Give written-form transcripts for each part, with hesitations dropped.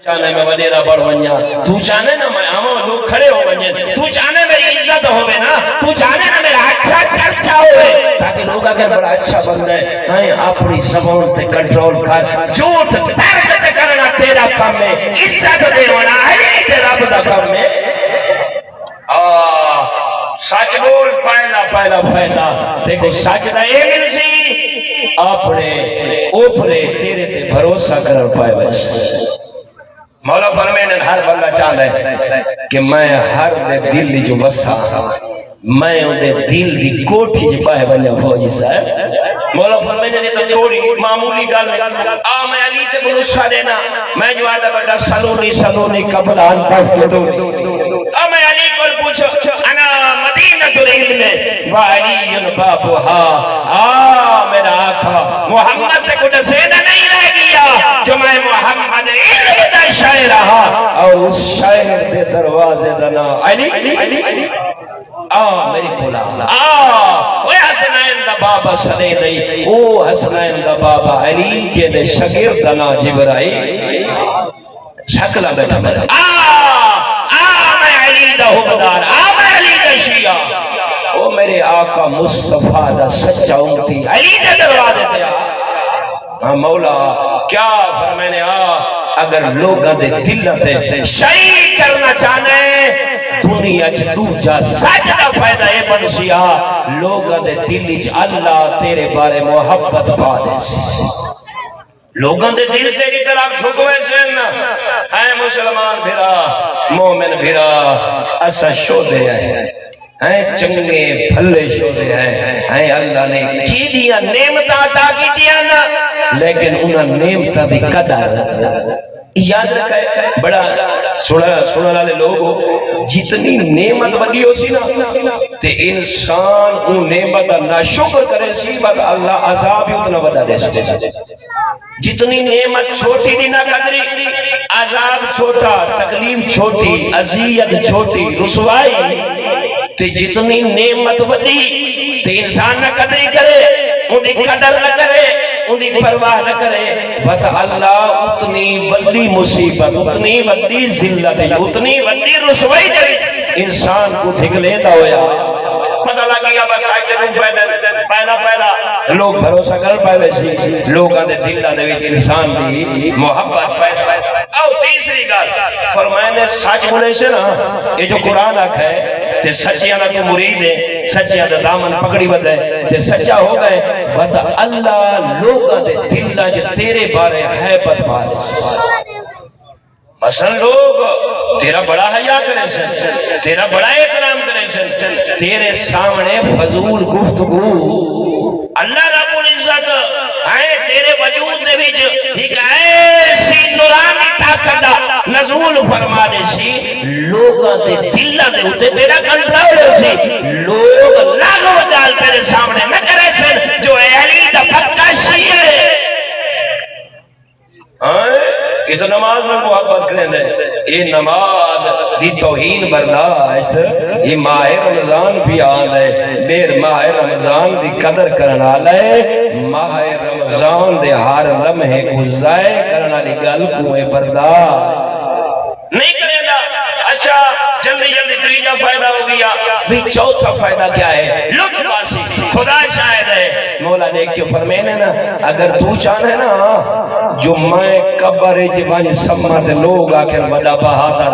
چاہنے میں وڈیرا بڑھ ونیا، تو چاہنے نا میں آمو لوگ کھڑے ہو ونجن، تو چاہنے میری عزت ہوئے نا، تو چاہنے نا میرا اچھا چرچا ہوئے تاکہ لوگ اگر بڑا اچھا بندہ ہے اپنی زبان تے کنٹرول کر، جھوٹ ترک کرنا تیرا کام ہے، عزت دیونا علی تے رب دا کام ہے۔ سچ بول پہلا فائدہ دیکھو، سچ دا اے مل سی اپنے اوپرے تیرے تے بھروسہ کرن پائے بس۔ مولا فرمائے ہر بندہ چاہتا ہے کہ میں ہر دے دل دی جو بسا، میں ان دے دل دی کوٹھی جو پائے بنیا فوجی صاحب۔ مولا فرمائے نے تو تھوڑی معمولی گل ہے، میں علی تے بلوشہ دینا، میں جو آدھا بڑا سلونی قبل انتف کے دو، میں علی کو پوچھو انا مدینہ العلم وعلی بابها، میرا آقا محمد تے کچھ سیدہ نہیں رہ گیا جو میں محمد علم دا شاعر رہا، اور اس شاعر دے دروازے دنا علی میری کولا وہ حسنین دا بابا سنے دئی، وہ حسنین دا بابا علی کے دے شگیر دنا جبرائیل شکلہ بیٹھا میرا میں علی دا حبدار، میں علی دا شیعہ، وہ میرے آقا مصطفیٰ دا سچا امتی علی دے دروازے دیا۔ مولا کیا فرمانے اگر لوگاں دے دلوں تے شئی کرنا چاہنے دنیا چ دوجا سچ دا فائدہ اے بنسیا لوگاں دے دل وچ اللہ تیرے بارے محبت پا دے سی، لوگاں دے دل تیری طرف جھکوے سن، اے مسلمان بھرا مومن بھرا اسا شودے ہیں چنگے بھلے شودے ہیں، اللہ نے کی دیا نعمتاں عطا کی دیا نا، لیکن انہاں نعمتاں دی قدر یاد رکھے۔ بڑا سننے والے لوگ جتنی نعمت بڑی ہو سی نا تے انسان ان نعمت کا ناشکر کرے سی بات اللہ عذاب ہی اتنا بڑا دے سکتے، جتنی نعمت چھوٹی دی نہ قدری، عذاب چھوٹا، تکلیف چھوٹی، اذیت چھوٹی، رسوائی، تے جتنی نعمت بڑی تے انسان نہ قدری کرے، ان دی قدر نہ کرے، ان دی پرواہ نہ کرے، وقت اللہ اتنی وڈی مصیبت، اتنی وڈی ذلت، اتنی وڈی رسوائی دے انسان کو دھکلیندہ ہویا۔ پتہ لگیا بس آئیتے روح پہلا لوگ بھروسہ کر پائے ویسی، لوگاں دے دلہ دے وچ انسان دی محبت پیدا۔ او تیسری گل فرمائے نے سچ بولے سے نا، یہ جو قرآن آکھ ہے تے سچیاں نہ تو مرید ہے، سچیاں دا دامن پکڑی ود ہے تے سچا ہو گئے، بتا اللہ لوگاں دے دلہ جو تیرے بارے حیبت پا دے۔ مثلا لوگ تیرا بڑا حیا کرے سن، تیرا بڑا احترام کرے سن، تیرے سامنے فضول گفتگو اللہ رب العزت آئے تیرے وجود دے وچ ایک ایسی نورانی طاقت نزول فرما دے سی، لوگاں دے دلاں دے اوتے تیرا کنٹرول ہو سی، لوگ لاغو جال تیرے سامنے نہ کرے سن جو اے علی دا پکا شیعہ ہے۔ یہ تو نماز میں محبت کریں دے، یہ نماز دی توہین برداشت، یہ ماہ رمضان بھی آلے، میر ماہ رمضان دی قدر کرنا لے، ماہ رمضان دے ہر لمحے کو ضائع کرنا لی گل کوئے برداشت نہیں کریں دا۔ اچھا جلدی تریجہ فائدہ ہو گیا، بھی چوتھا فائدہ کیا ہے؟ لطف باسی خدا شاہد ہے، مولا دیکھ کے فرمینے نا اگر تو چاہنے نا جو میں قبر جبان سمت لوگ آکر وڈا بہادر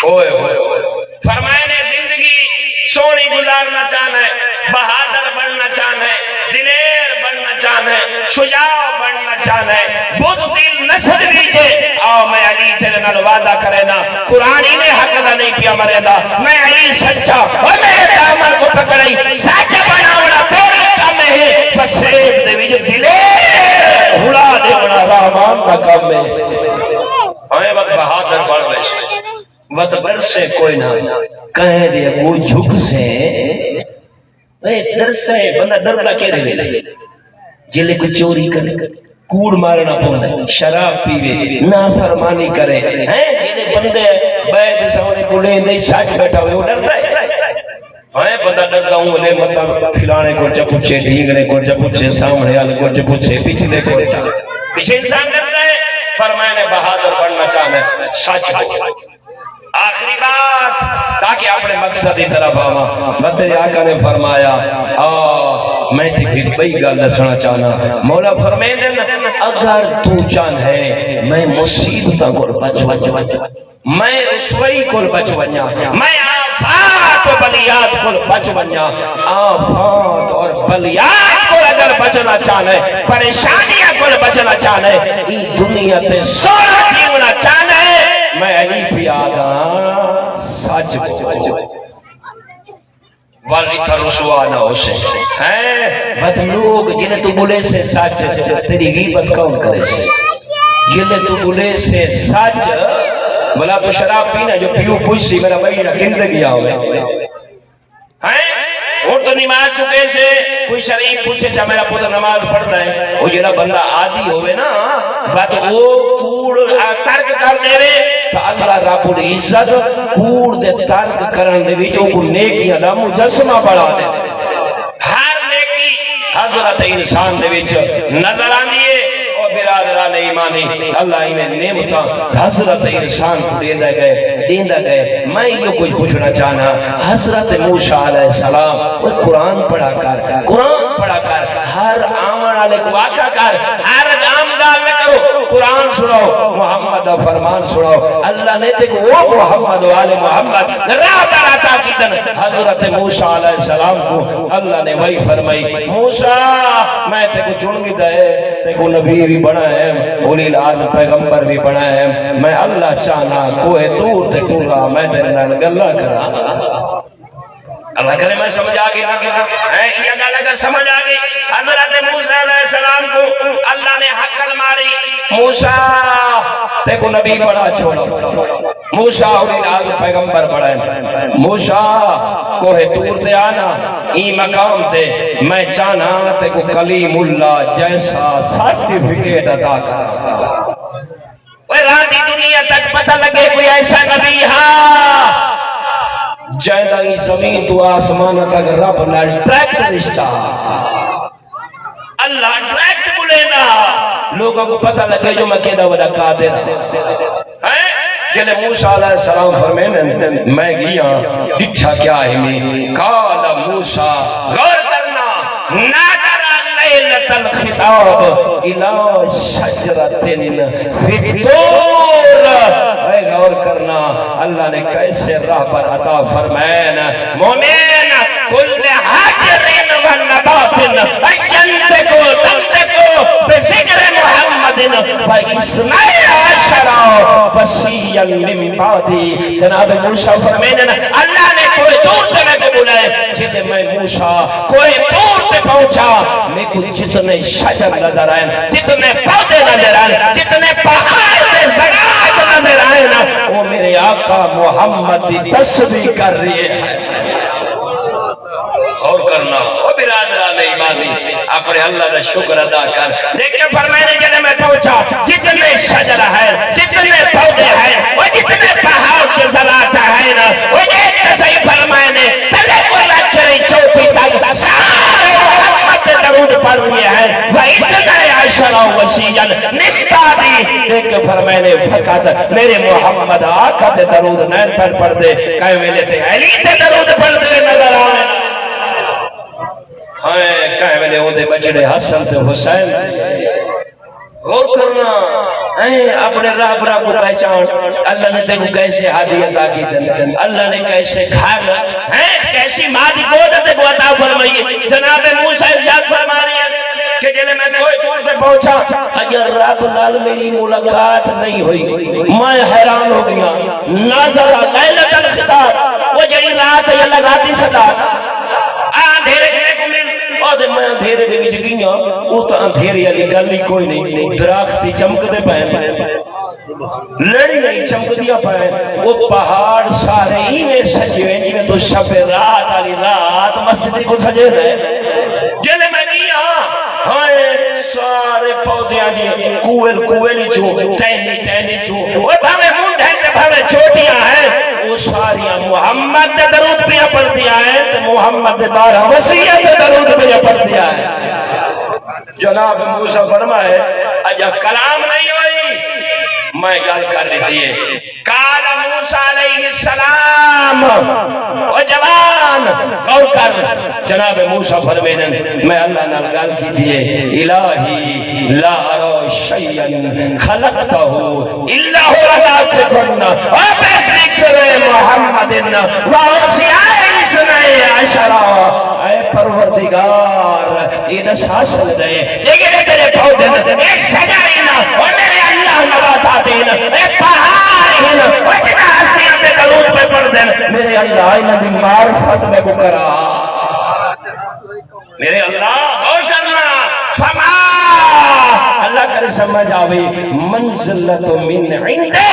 ہوئے فرمائنے زندگی سونی گزارنا چاہنا ہے، بہادر بننا چاہنا ہے، دلیر بننا چاہنا ہے، شجاع بننا چاہنا ہے، بزدل نصر دیجے، آؤ میں علی تیرے نال وعدہ کرے نا، قرآن ہی نے حق دا نہیں پیا مرے دا، میں علی سچا اور میرے دامن کو پکڑائی سچا بناونا تیرے کام ہے، بس ایک دے جو دلیر ہڑا دے بنا رحمان نہ کام ہے۔ آئے وقت بہادر بڑھ بیشتے وقت بر سے کوئی نہ کہیں دے وہ جھک سے ڈر سے بندہ ڈرنا کہہ رہے لے جلے کو چوری کرے، کوڑ مارنا پوندے، شراب پیوے، نافرمانی کرے، جلے بندے بیت سونے کلے نہیں سچ بیٹھا ہوئے وہ ڈرتا ہے، بندہ ڈرتا ہوں لے مطلب پھلانے کو جب پوچھے، ڈھینگنے کو جب پوچھے، سامنے آل کو جب پوچھے، پیچھے کو پیچھے انسان کرتا ہے۔ پر میں نے بہادر بننا چاہنا ہے سچ بول. آخری بات تاکہ اپنے مقصد کی طرف آواں. میرے آقا نے فرمایا میں تیری بئی گل دسنا چاہنا. مولا فرمیندے اگر تو چاہن ہے میں مصیبتاں کول بچ میں رسوائی کول بچ ونجا, میں آفات و بلیات کول بچ ونجا. آفات اور بلیات کول اگر بچنا چاہنا ہے, پریشانیاں کول بچنا چاہنا ہے, اس دنیا تے سونا جیونا چاہنا ہے, میں علی پیادا سچ بول. والی تھا رسوا نہ ہو سے ہیں بد لوگ جنہیں تو بولے سے سچ تیری غیبت کون کرے سے, جنہیں تو بولے سے سچ بلا تو شراب پینا جو پیو پوچھ سی میرا بھائی گندگی آؤ ہیں اور تو نماز چکے سے کوئی شریف پوچھے چاہ میرا پتر نماز پڑھتا ہے, وہ جڑا بندہ عادی ہوئے نا بات وہ کوڑ ترک کر دے رہے تو اللہ رب العزت کوڑ دے ترک کرن دے وچوں کو نیکیاں دا مجسمہ بڑھا دے. ہر نیکی حضرت انسان دے وچ نظر آندی ہے. اور برادران ایمانی اللہ انہیں نعمتاں حضرت انسان کو دیندا گئے. میں یہ کچھ پوچھنا چاہنا, حضرت موسیٰ علیہ السلام وہ قرآن پڑھا کر ہر آمن والے کو واقع کر, ہر عام گال نہ کرو, قرآن سناؤ, محمد دا فرمان سناؤ. اللہ نے تے وہ محمد و آل محمد راہ پر عطا کی دن حضرت موسیٰ علیہ السلام کو اللہ نے وہی فرمائی, موسیٰ میں تے کو چن گی دے, تے کو نبی بھی بنا ہے, اولی العزم پیغمبر بھی بنا ہے. میں اللہ چاہنا کوہ طور تے ٹورا میں تیرے نال گلاں کراں. اللہ کرے میں سمجھ آگئی یہ گل اگر سمجھ آگئی. حضرت موسیٰ علیہ السلام کو اللہ نے حقل ماری, موسیٰ تے کو نبی بڑا چھوڑا, موسیٰ اولی العزم پیغمبر بڑا ہے. موسیٰ کوہ طور تے آنا ای مقام تے میں چاہنا تے کو کلیم اللہ جیسا سرٹیفکیٹ عطا کر. راتی دنیا تک پتہ لگے کوئی ایسا نبی ہاں جائدہ ہی زمین تو آسمان تک رب نال ڈائریکٹ رشتہ, اللہ ڈائریکٹ بولے نا. لوگوں کو پتہ لگے جو میں کہنا ودا قادر ہے. جنہیں موسیٰ علیہ السلام فرمینے میں گیا ڈٹھا کیا ہے میں قال موسیٰ غور کرنا نادر لیلت الخطاب الى شجرت فی الطور. اے غور کرنا اللہ نے کیسے راہ پر عطا فرمائن مومن کل حاجرین و نباتن اشنتکو تنتکو بذکر محمدن و اسمائی عشرہ فسیل من بعدی. جناب موسیٰ فرمائن اللہ نے کوئی دور تنے کو بلائے جتے میں موسیٰ کوئی دور تے پہنچا میں کو جتنے شجر نظر آئیں, جتنے پودے نظر آئیں, جتنے پہاڑ تے زراعت نظر آئیں نا, وہ میرے آقا محمد دی تسبیح کر رہی ہے. غور کرنا وہ برادران ایمانی اپنے اللہ دا شکر ادا کر. دیکھیں فرمائنے جنہیں میں پہنچا جتنے شجر ہیں, جتنے پودے ہیں, وہ جتنے پہاڑ کے زراعت ہیں نا, وہ ایک صحیح فرمائنے تلے کو رکھ رہی چوتھی تک سارے محمد درود پڑھ رہے ہیں. وَإِسْنَا عَشَرَ وَسِيًّا مِن بَعْدِي. ایک فرمائنے فقط میرے محمد آقا تے درود نین پڑھ دے, کہیں ملے تے علی تے درود پڑھ دے نظر آنے کہیں ملے ہوں دے بچڑے حسن تے حسین. غور کرنا اپنے رب کو پہچان. اللہ نے تے کو کیسے ہادی عطا کی دن, اللہ نے کیسے کھال کیسی ماں دی گود تے کو عطا فرمائی. جناب موسیٰ ارشاد فرما رہی ہے کہ جلے میں کوئی دور سے پہنچا اگر رب نال میری ملاقات نہیں ہوئی میں حیران ہو گیا. نظر لیلت الخطاب وہ جڑی رات یا لگاتی صدا اندھیرے کو مل اور میں اندھیرے دے وچ گیا, وہ تو اندھیرے والی گل ہی کوئی نہیں. درخت چمکدے پئے, لڑی نہیں چمکدیاں پئے, وہ پہاڑ سارے ہی میں سجے ہوئے جویں تو شب رات والی رات مسجد کو سجے رہے. جلے میں گیا ہائے سارے پودیاں دی کوئل چوں ٹہنی چوں وہ بھاوے منڈے تے بھاوے چھوٹیاں ہیں, وہ ساریاں محمد دے درود پہ پڑھ دیا ہے تے محمد دے 12 وصیت دے درود پہ پڑھ دیا ہے. جناب موسیٰ فرمائے اجا کلام نہیں ہوئی میں گل کر لیتی ہے قال موسیٰ علیہ السلام او جوان غور کر جناب موسیٰ فرمینن میں اللہ نال گل کی دیئے الہی لا ارى شیئا خلقتہ الا هو رضاکن او بذکر محمد واوصیاء سنائے عشرہ اے پروردگار یہ نشاشل دے دیکھے تیرے پودن ایک سجائینا اور میرے اللہ نباتاتین ایک پہاڑین اور جنہ حسنیاں پہ درود پہ پڑھ دین میرے اللہ انہا دی معرفت میں کو کرا میرے اللہ غور کرنا فما اللہ کرے سمجھ آوی منزلت من عندے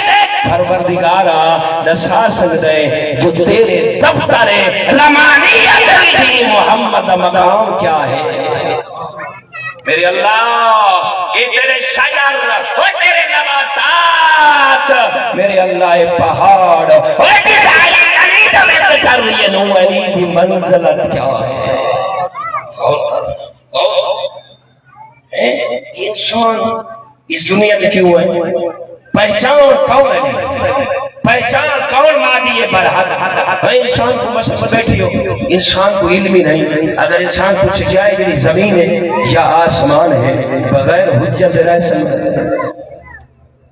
پروردگارا دسا سکتے جو تیرے دفتر رمانیت جی محمد مقام کیا ہے میرے اللہ یہ تیرے شجر وہ تیرے نباتات میرے اللہ یہ پہاڑ وہ جس علی دویت کر رہی ہے نو علی دی منزلت کیا ہے انسان اس دنیا میں کیوں ہے پہچان کون ہے پہچان کون مادی ہے برحق انسان کو مسئلہ بیٹھی ہو انسان کو علم ہی نہیں اگر انسان پوچھ جائے کہ زمین ہے یا آسمان ہے بغیر حجت رہ سکتا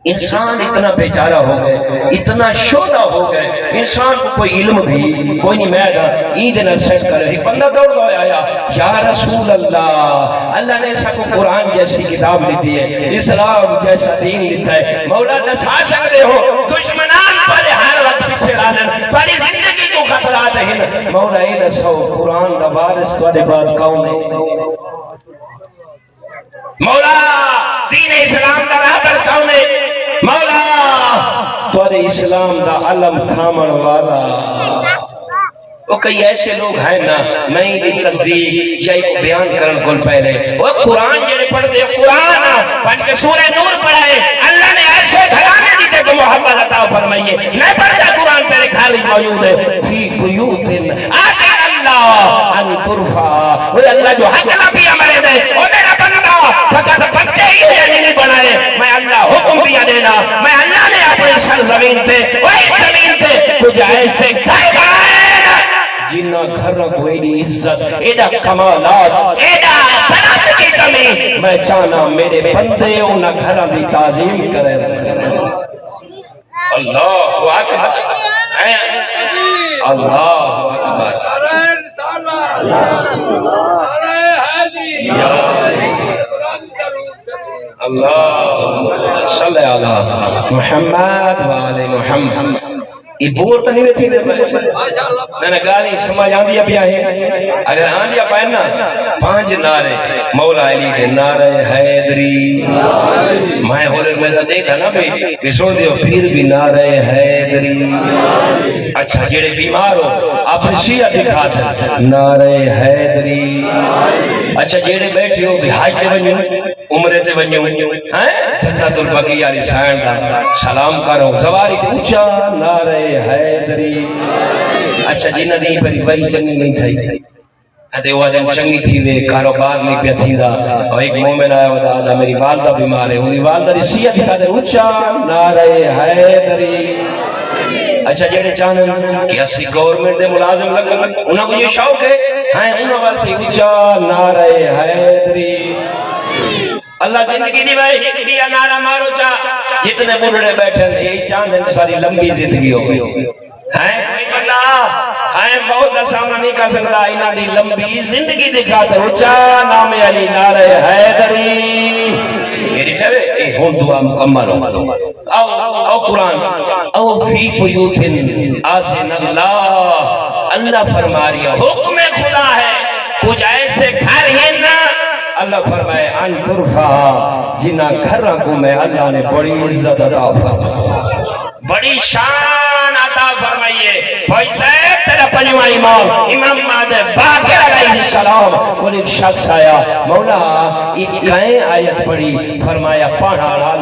انسان اتنا بیچارہ ہو گئے اتنا شعلہ ہو گئے انسان کو کوئی علم بھی کوئی نہیں میں گا عید نہ سیٹ کرے ایک بندہ دوڑ دو آیا یا رسول اللہ اللہ نے ایسا کو قرآن جیسی کتاب لیتی ہے اسلام جیسا دین لیتا ہے مولا دسا سکتے ہو دشمنان پر ہر وقت پیچھے رانن پاری زندگی کو خطرات ہیں مولا اے دسو قرآن دا وارث توڑے بعد کون ہے مولا دین اسلام دا رہبر کون ہے مولا توڑے اسلام دا علم تھامن والا وہ کئی ایسے لوگ ہیں نا میں ہی تصدیق یا ایک بیان کرن کل پہلے وہ قرآن جڑے پڑھ دے قرآن پڑھ کے سورہ نور پڑھائے اللہ نے ایسے گھرانے دیتے کہ محبت عطا فرمائیے نہیں پڑھتا قرآن تیرے خالی موجود ہے فی بیوت آتے اللہ ان ترفع وہ اللہ جو حق نبی ہمارے دے وہ میرا بندہ فقط بندے ہی نہیں بنائے میں اللہ حکم دیا دینا میں اللہ نے اپنے سرزمین تے وہی زمین تے کچھ ایسے گھر بنائے جنہ گھر کوئی دی عزت ایڈا کمالات ایڈا بنات کی کمی میں چاہنا میرے بندے انہ گھران دی تعظیم کریں اللہ اکبر اللہ اکبر اللہ صلی اللہ محمد وآل محمد یہ بور تو نہیں بیٹھی دے میں نے گالی سمجھ آندیا بھی آئے اگر آندیا پہننا 5 نعرے مولا علی کے نعرے حیدری میں ہولر میں سے دیکھا نا بھی کہ سن دیو پھر بھی نعرے حیدری اچھا جڑے بیمار ہو اپنی شیعہ دکھا دے نعرے حیدری اچھا جڑے بیٹھے ہو بھی حاج تے ونجو عمرے تے ونجو جنت البقیع علی سائن دا سلام کرو زواری اونچا نعرے حیدری اچھا جنہ نہیں پری وہی چنگی نہیں تھائی اتے وہ دن چنگی تھی وے کاروبار نہیں پیا تھی دا اور ایک مومن آیا ودا آدھا میری والدہ بیمار ہے انہی والدہ دی سیعہ دکھا دے اونچا نعرے حیدری اچھا جڑے چاہنے کہ اسی گورنمنٹ دے ملازم لگ انہاں کو یہ شوق ہے انہاں واسطے اونچا نعرے حیدری اللہ زندگی نہیں بھائی ایک دیا نعرہ مارو چاہ جتنے بڑھڑے بیٹھے یہی چاند ہے ساری لمبی زندگی ہو گئی بہت سامنا نہیں کر سکتا انہاں دی لمبی زندگی دکھا دے اونچا نام علی نعرہ حیدری میری چاہے اے ہون دعا مکمل ہو او قرآن او فی بیوتن آسن اللہ اللہ فرما رہی ہے حکم خدا ہے کچھ ایسے گھر ہیں نا اللہ فرمائے ان ترفع جنہ گھروں کو میں اللہ نے بڑی عزت عطا فرمائی بڑی شان عطا فرمائیے بھائی صاحب تیرا پنجواں امام مہدی باقر علیہ السلام اور ایک شخص آیا مولا ایک کہیں آیت پڑھی فرمایا پڑھا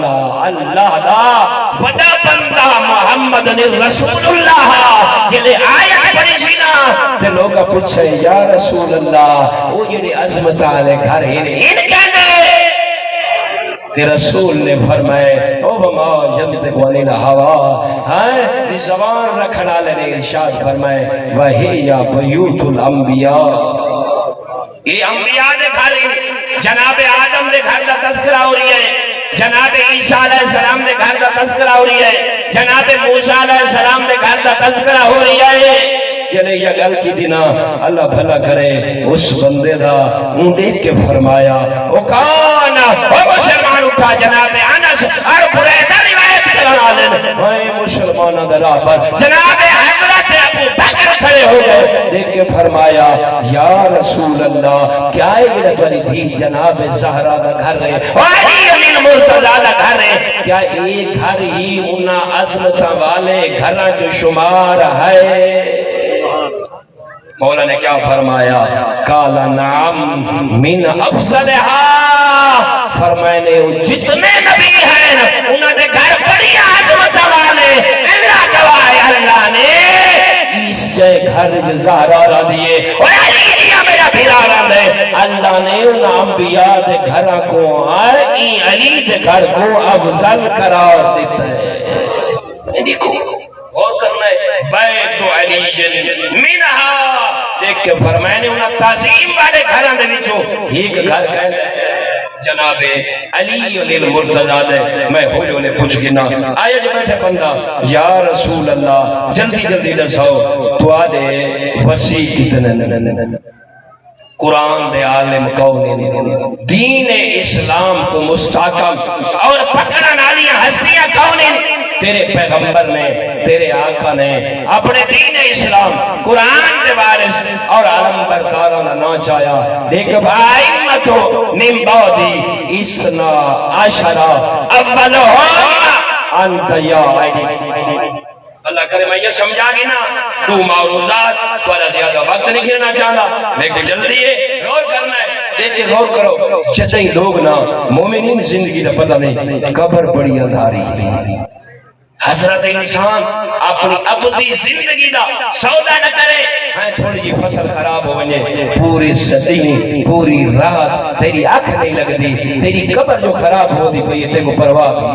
اللہ دا وڈا بندہ محمد رسول اللہ جلے آیت پڑھی سینا تے لوگا پوچھے یا رسول اللہ وہ جڑے عظمت والے گھر ہیں ان کہنے تے رسول نے فرمائے او وما ینطق عن الہوا، زبان رکھنا لے ارشاد فرمائے وہی بیوت الانبیاء، یہ انبیاء دے گھر، جناب آدم دے گھر دا تذکرہ ہو رہی ہے، جناب عیسیٰ علیہ السلام دے گھر دا تذکرہ ہو رہی ہے، جناب موسیٰ علیہ السلام دے گھر دا تذکرہ ہو رہی ہے۔ جنہیں یہ گل کی دینا اللہ بھلا کرے اس بندے دا ان دیکھ کے فرمایا او کون او مسلمان اٹھا جناب انس اور بریدہ روایت کرنا لیں وہی مسلمانہ دا راہ پر جناب حضرت ابو بکر کھڑے ہو گئے، دیکھ کے فرمایا یا رسول اللہ کیا ہے تمہاری دھی جناب زہرا دا گھر ہے وہی امین مرتضیٰ دا گھر ہے، کیا ایک گھر ہی انہاں عظمتاں والے گھراں جو شمار ہے؟ مولا نے کیا فرمایا؟ کالا نعم من افضلہا، فرمائے نے جتنے نبی ہیں انہوں نے گھر بڑی عظمت والے اللہ گواہ اللہ نے اس جے گھر زہرا را دیے اور علی دیا میرا بھیرارا میں اللہ نے ان انبیاء دے گھر کو این علی دے گھر کو افضل قرار دیتا ہے۔ دیکھو غور کرنا ہے بیت علی منہا، دیکھ کے فرمائے نے انہاں تعظیم والے گھراں دے وچوں ایک گھر کہندا ہے جناب علی المرتضیٰ دے۔ میں ہولے ہولے پوچھ گنا آیا جو بیٹھے بندہ یا رسول اللہ جلدی جلدی دساؤ تو آدھے وسیع کتنے قرآن دے عالم کون، دین اسلام کو مستحکم اور پکڑن والی ہستیاں کون؟ تیرے پیغمبر نے، تیرے آقا نے اپنے دین اسلام قرآن دے وارث اور عالم برکاروں نے نہ چاہیا، دیکھ بائمتو من بعدی اسنا عشرہ اولہم انت یا علی۔ اللہ کرے میں یہ سمجھا گی نا دو معروضات والا زیادہ وقت نہیں گھرنا چاہنا، میں کو جلدی ہے غور کرنا ہے، دیکھ کے غور کرو چتیں لوگ نا مومنین زندگی دا پتہ نہیں قبر بڑی اندھاری، حضرت انسان اپنی ابدی زندگی دا سودا نہ کرے، میں تھوڑی جی فصل خراب ہو ونجے پوری صدی پوری رات تیری آنکھ نہیں لگتی، تیری قبر جو خراب ہو دی پئی تے کو پرواہ بھی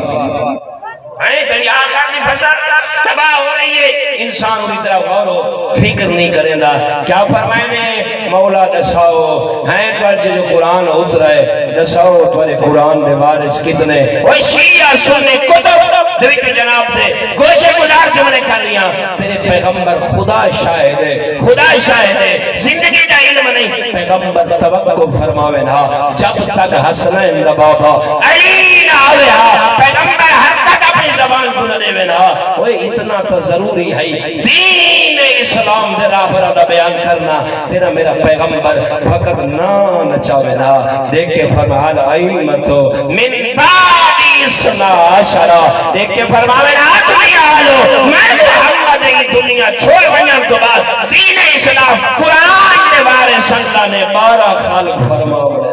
تیری آخر دی فصل تباہ ہو رہی ہے، انسان اسی طرح غور ہو فکر نہیں کریں دا کیا فرمائے نے مولا دساؤ ہیں پر جو قرآن اترا ہے دساؤ تمہارے قرآن دے وارث کتنے؟ وہ شیعہ سننے کتب دویچو جناب دے گوشے گزار جملے کر لیا، تیرے پیغمبر خدا شاہد ہے، خدا شاہد ہے زندگی دا علم نہیں، پیغمبر توقع فرماوے نا جب تک حسنین دا بابا علی نہ آوے ہا پیغمبر ہر تک اپنی زبان کو نہ دے نا، وہ اتنا تو ضروری ہے دین اسلام دے راہ پر دا بیان کرنا، تیرا میرا پیغمبر فقط نہ چاہے نا، دیکھ کے فرمال ائمتو من بعد اسنا عشرہ، دیکھ کے فرماوے نا دنیا آلو میں محمد ای دنیا چھوڑ بنیام تو بعد دین اسلام قرآن نے بارے اللہ نے 12 خالق فرماوے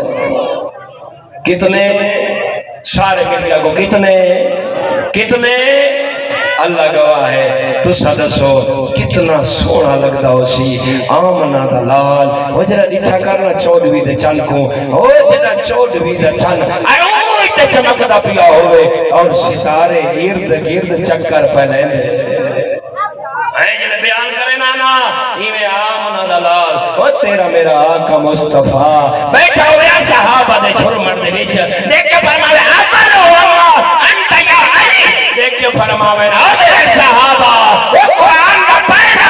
کتنے سارے ملیا کو کتنے اللہ گواہ ہے تو سدسو کتنا سونا لگتا ہو سی آمنہ دا لال وہ جرا ڈٹھا کرنا 14ویں دے چند کو وہ جرا 14ویں دے چند اروئی تے چمکتا پیا ہوئے اور ستارے ارد گرد چکر پہلے جلے بیان کرے نانا ایویں آمنہ دا لال وہ تیرا میرا آقا مصطفیٰ بیٹھا ہوئے صحابہ دے چھر مردے بیچ دیکھ کے فرماوے آمن ہو اللہ انت یا علی، دیکھ کے فرماوے میرے صحابہ وہ قرآن کا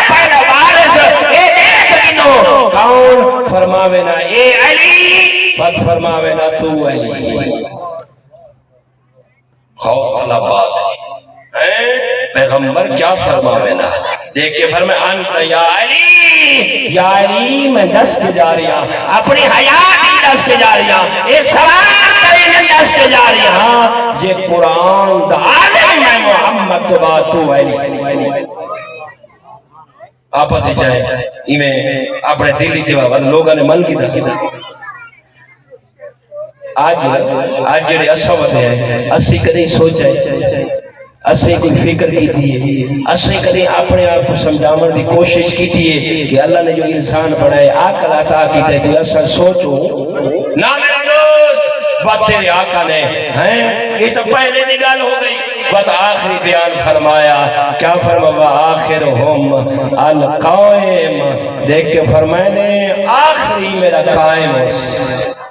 پہلا وارث اے دیکھ گنو کون؟ فرماوے نا اے علی، بات فرماوے نا تو علی، خوف اللہ بات ہے پیغمبر کیا فرماوے نا، دیکھ کے فرمائے انت یا علی میں دس کے جا رہی ہاں اپنی حیات ہی دس کے جا رہی ہاں اے سوال کریں میں دس کے جا رہی ہاں جے قرآن دا عالم میں محمد تو باتو علی آپس ہی چاہے ایمیں اپنے دلی جواب لوگوں نے من کی دا آج جڑے اسوت ہیں اسی کدیں سوچے اسے کوئی فکر کی تھی، اسے کدیں اپنے آپ کو سمجھانے کی کوشش کی تھی کہ اللہ نے جو انسان بنائے عقل عطا کی تے کوئی اثر سوچو نہ میرا دوست وہ تیرے آقا نے ہیں یہ تو پہلے دی گل ہو گئی وہ تو آخری بیان فرمایا کیا فرمایا آخرہم القائم دیکھ کے فرمائے نے آخری میرا قائم ہو